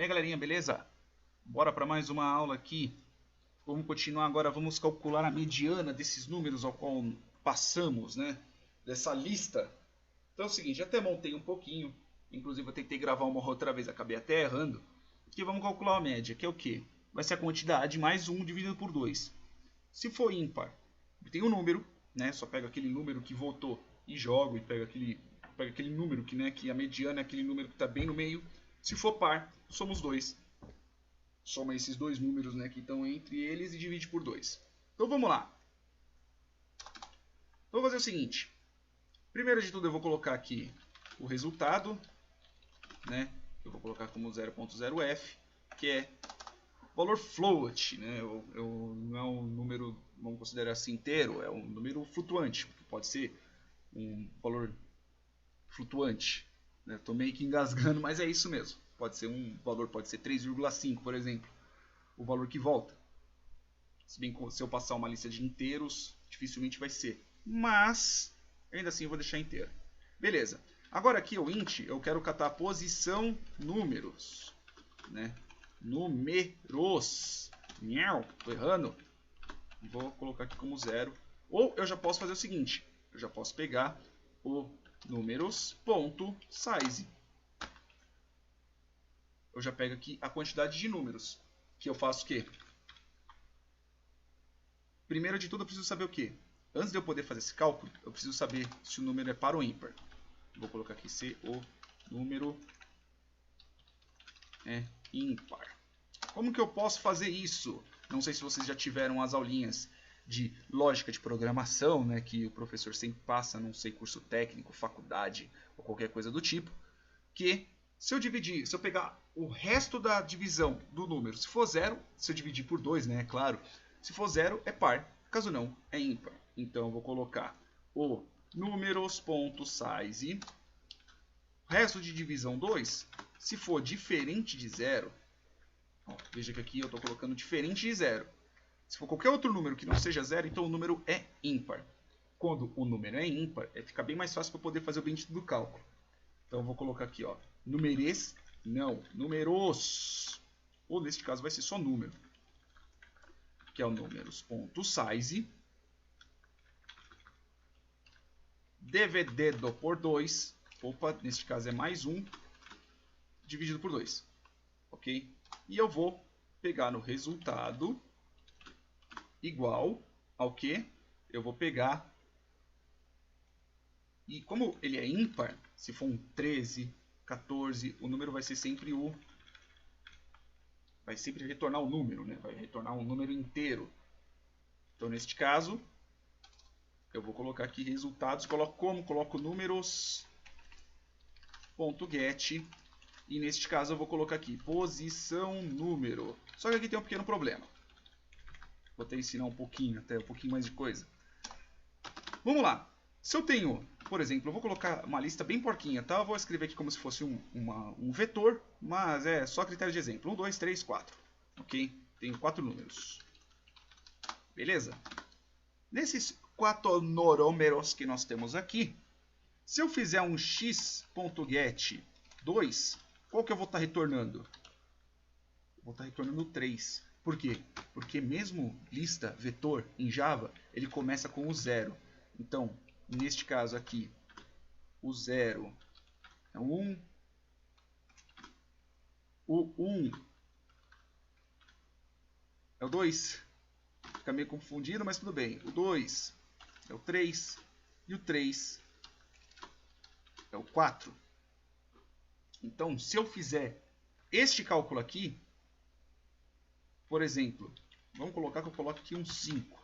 E aí, galerinha, beleza? Bora para mais uma aula aqui. Vamos continuar agora, vamos calcular a mediana desses números ao qual passamos, né? Dessa lista. Então é o seguinte, até montei um pouquinho. Inclusive eu tentei gravar uma outra vez, acabei até errando. Aqui vamos calcular a média, que é o quê? Vai ser a quantidade mais 1 dividido por 2. Se for ímpar, tem um número, né? Só pega aquele número que voltou e jogo e pega aquele número que, né, que a mediana é aquele número que está bem no meio. Se for par, somos 2. Soma esses dois números, né, que estão entre eles e divide por 2. Então vamos lá. Vou fazer o seguinte. Primeiro de tudo eu vou colocar aqui o resultado, né? Eu vou colocar como 0.0f, que é o valor float, né? Não é um número, vamos considerar assim, inteiro, é um número flutuante, que pode ser um valor flutuante. Estou meio que engasgando, mas é isso mesmo. Pode ser um valor, pode ser 3,5, por exemplo, o valor que volta. Se bem que se eu passar uma lista de inteiros, dificilmente vai ser. Mas, ainda assim eu vou deixar inteiro. Beleza. Agora aqui o int, eu quero catar a posição números. Né? Números. Tô errando. Vou colocar aqui como 0. Ou eu já posso fazer o seguinte. Eu já posso pegar o números.size. Eu já pego aqui a quantidade de números. Que eu faço o quê? Primeiro de tudo eu preciso saber o quê? Antes de eu poder fazer esse cálculo, eu preciso saber se o número é par ou ímpar. Vou colocar aqui se o número é ímpar. Como que eu posso fazer isso? Não sei se vocês já tiveram as aulinhas de lógica de programação, né, que o professor sempre passa, não sei, curso técnico, faculdade ou qualquer coisa do tipo, que se eu pegar o resto da divisão do número, se for 0, se eu dividir por 2, né, é claro, se for 0 é par, caso não, é ímpar. Então eu vou colocar o números.size, resto de divisão 2, se for diferente de 0, veja que aqui eu estou colocando diferente de 0. Se for qualquer outro número que não seja 0, então o número é ímpar. Quando o número é ímpar, fica bem mais fácil para poder fazer o bendito do cálculo. Então eu vou colocar aqui, ó, números, ou neste caso vai ser só número, que é o números.size, dividido por 2, neste caso é mais 1, dividido por 2, ok? E eu vou pegar no resultado igual ao que? Eu vou pegar, e como ele é ímpar, se for um 13, 14, o número vai ser sempre vai sempre retornar o número, né? Vai retornar um número inteiro. Então, neste caso, eu vou colocar aqui resultados, coloco números.get, e neste caso eu vou colocar aqui posição número. Só que aqui tem um pequeno problema. Vou até ensinar um pouquinho mais de coisa. Vamos lá. Se eu tenho, por exemplo, eu vou colocar uma lista bem porquinha, tá? Eu vou escrever aqui como se fosse um vetor, mas é só critério de exemplo. 1, 2, 3, 4. Ok? Tenho 4 números. Beleza? Nesses 4 números que nós temos aqui, se eu fizer um x.get 2, qual que eu vou estar retornando? Eu vou estar retornando 3. Por quê? Porque mesmo lista vetor em Java, ele começa com o 0. Então, neste caso aqui, o 0 é o 1. O 1 é o 2. Fica meio confundido, mas tudo bem. O 2 é o 3. E o 3 é o 4. Então, se eu fizer este cálculo aqui, por exemplo, vamos colocar que eu coloque aqui um 5.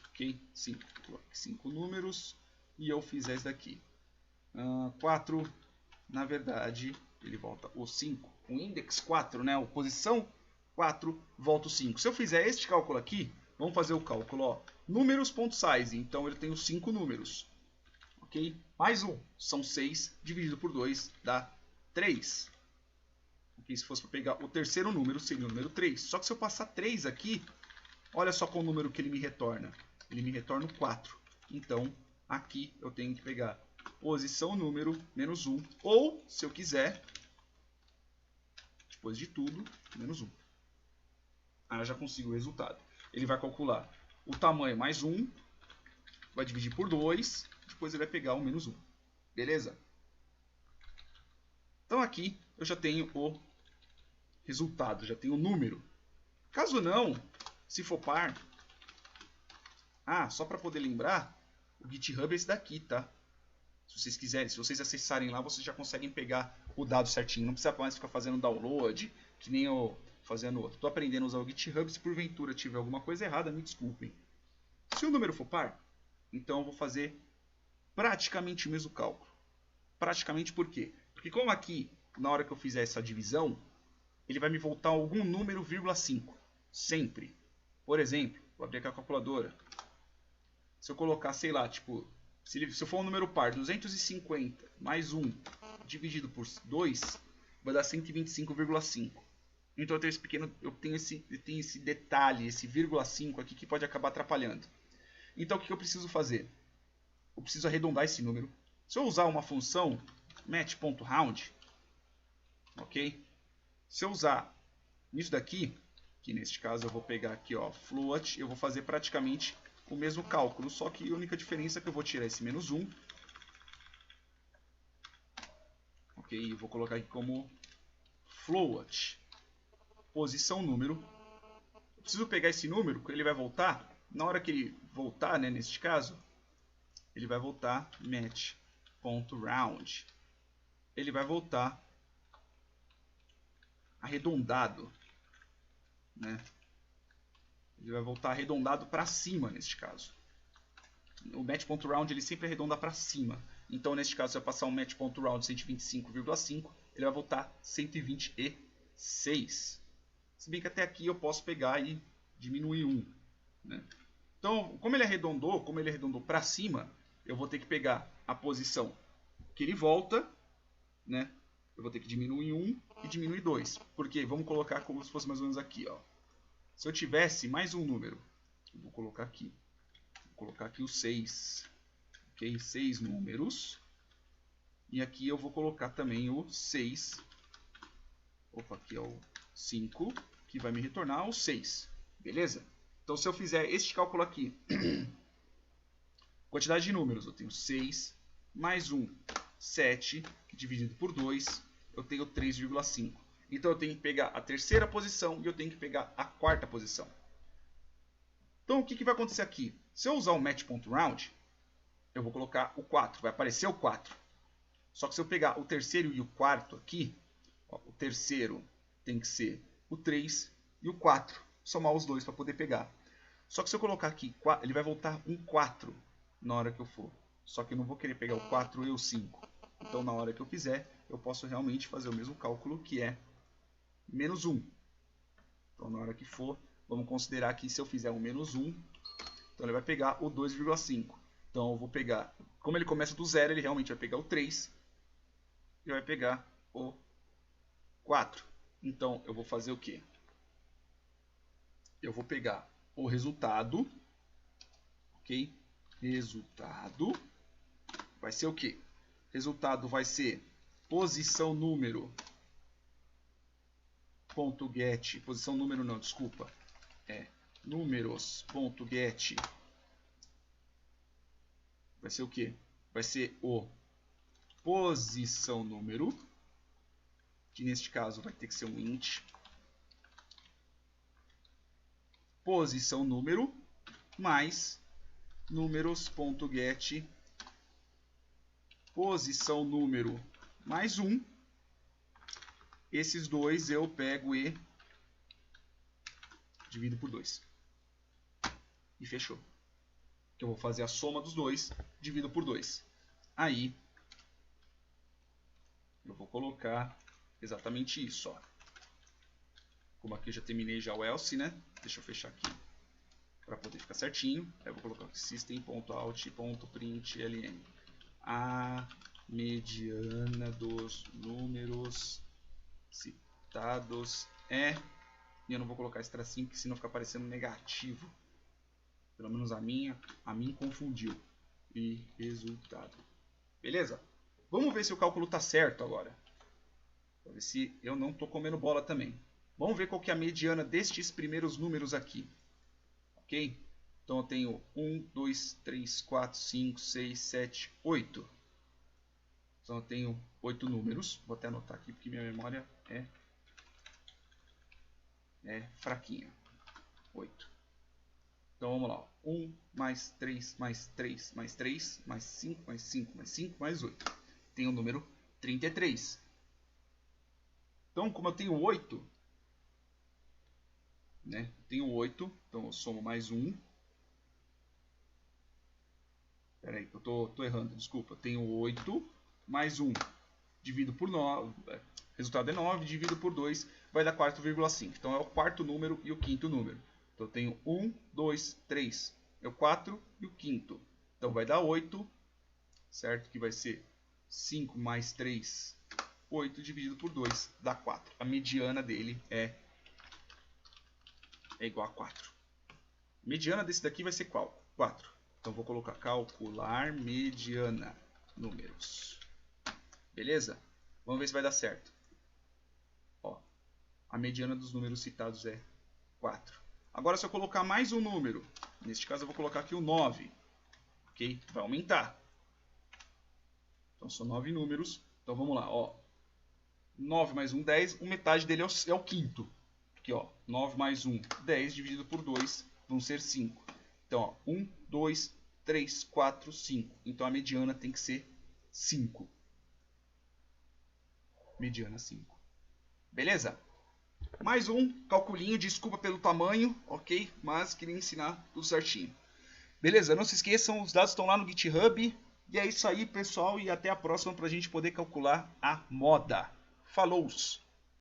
Ok? 5. Coloque 5 números e eu fizer esse daqui. 4, na verdade, ele volta o 5. O index 4, né? A posição 4 volta o 5. Se eu fizer este cálculo aqui, vamos fazer o cálculo, ó. Números.size, então ele tem os 5 números. Ok? Mais 1, são 6, dividido por 2 dá 3. Okay? Se fosse para pegar o terceiro número, seria o número 3. Só que se eu passar 3 aqui, olha só qual o número que ele me retorna. Ele me retorna o 4. Então, aqui eu tenho que pegar posição número menos 1. Ou, se eu quiser, depois de tudo, menos 1. Aí eu já consigo o resultado. Ele vai calcular o tamanho mais 1, vai dividir por 2, depois ele vai pegar o menos 1. Beleza? Então aqui eu já tenho o resultado, já tenho o número. Caso não, se for par... só para poder lembrar, o GitHub é esse daqui, tá? Se vocês quiserem, se vocês acessarem lá, vocês já conseguem pegar o dado certinho. Não precisa mais ficar fazendo download, que nem eu fazendo outro. Estou aprendendo a usar o GitHub. Se porventura tiver alguma coisa errada, me desculpem. Se o número for par, então eu vou fazer praticamente o mesmo cálculo. Praticamente por quê? Porque como aqui, na hora que eu fizer essa divisão, ele vai me voltar algum número, 5. Sempre. Por exemplo, vou abrir aqui a calculadora. Se eu colocar, sei lá, tipo... Se eu for um número par, 250 mais 1 dividido por 2, vai dar 125,5. Então eu tenho esse detalhe, esse vírgula 5 aqui que pode acabar atrapalhando. Então o que eu preciso fazer? Eu preciso arredondar esse número. Se eu usar uma função match.round, ok? Se eu usar isso daqui, que neste caso eu vou pegar aqui, ó, float, eu vou fazer praticamente o mesmo cálculo, só que a única diferença é que eu vou tirar esse menos 1. Ok, eu vou colocar aqui como float, posição número. Eu preciso pegar esse número, que ele vai voltar. Na hora que ele voltar, né, neste caso, ele vai voltar match.round. Ele vai voltar arredondado, né? Ele vai voltar arredondado para cima, neste caso. O match.round ele sempre arredonda para cima. Então, neste caso, se eu passar um match.round 125,5, ele vai voltar 126. Se bem que até aqui eu posso pegar e diminuir 1. Né? Então, como ele arredondou para cima, eu vou ter que pegar a posição que ele volta, né? Eu vou ter que diminuir 1 e diminuir 2. Porque vamos colocar como se fosse mais ou menos aqui, ó. Se eu tivesse mais um número, eu vou colocar aqui. Vou colocar aqui o 6. Ok? 6 números. E aqui eu vou colocar também o 6. Opa, aqui é o 5, que vai me retornar o 6. Beleza? Então, se eu fizer este cálculo aqui, quantidade de números, eu tenho 6 mais 1, 7, dividido por 2, eu tenho 3,5. Então eu tenho que pegar a terceira posição e eu tenho que pegar a quarta posição. Então o que vai acontecer aqui? Se eu usar o match.round, eu vou colocar o 4, vai aparecer o 4. Só que se eu pegar o terceiro e o quarto aqui, ó, o terceiro tem que ser o 3 e o 4. Somar os dois para poder pegar. Só que se eu colocar aqui, ele vai voltar um 4 na hora que eu for. Só que eu não vou querer pegar o 4 e o 5. Então na hora que eu fizer, eu posso realmente fazer o mesmo cálculo, que é menos 1. Então na hora que for, vamos considerar que se eu fizer um menos 1, então ele vai pegar o 2,5. Então eu vou pegar, como ele começa do 0, ele realmente vai pegar o 3 e vai pegar o 4. Então eu vou fazer o quê? Eu vou pegar o resultado, ok? Resultado vai ser o quê? Resultado vai ser posição número ponto get, posição número não, desculpa, é números ponto get, vai ser o que? Vai ser o posição número, que neste caso vai ter que ser um int, posição número mais números ponto get, posição número mais 1. Esses dois eu pego e divido por 2. E fechou. Que eu vou fazer a soma dos dois, divido por 2. Aí, eu vou colocar exatamente isso. Ó. Como aqui eu já terminei já o else, né? Deixa eu fechar aqui para poder ficar certinho. Aí eu vou colocar system.out.println. A mediana dos números citados é... E eu não vou colocar esse tracinho, porque senão fica parecendo negativo. Pelo menos a mim confundiu. E resultado. Beleza? Vamos ver se o cálculo está certo agora. Para ver se eu não estou comendo bola também. Vamos ver qual que é a mediana destes primeiros números aqui. Ok? Então eu tenho 1, 2, 3, 4, 5, 6, 7, 8. Então eu tenho 8 números. Vou até anotar aqui porque minha memória é fraquinha. 8. Então vamos lá. 1 mais 3 mais 3 mais 3 mais 5 mais 5 mais 5 mais 8. Tem o número 33. Então, como eu tenho 8, né? Tenho 8, então eu somo mais 1. Espera aí, que eu tô errando, desculpa. Tenho 8 mais 1. Divido por 9. Resultado é 9, divido por 2, vai dar 4,5. Então é o quarto número e o quinto número. Então eu tenho 1, 2, 3. É o 4 e o quinto. Então vai dar 8, certo? Que vai ser 5 mais 3, 8 dividido por 2 dá 4. A mediana dele é igual a 4. A mediana desse daqui vai ser qual? 4. Então vou colocar calcular mediana. Números. Beleza? Vamos ver se vai dar certo. Ó, a mediana dos números citados é 4. Agora se eu colocar mais um número, neste caso eu vou colocar aqui o 9. Ok? Vai aumentar. Então são 9 números. Então vamos lá. Ó. 9 mais 1, 10. Metade dele é o quinto. Aqui, ó, 9 mais 1, 10 dividido por 2 vão ser 5. Então, ó, 1, 2, 3, 4, 5. Então a mediana tem que ser 5. Mediana 5. Beleza? Mais um calculinho, desculpa pelo tamanho, ok? Mas queria ensinar tudo certinho. Beleza? Não se esqueçam, os dados estão lá no GitHub. E é isso aí, pessoal, e até a próxima para a gente poder calcular a moda. Falou!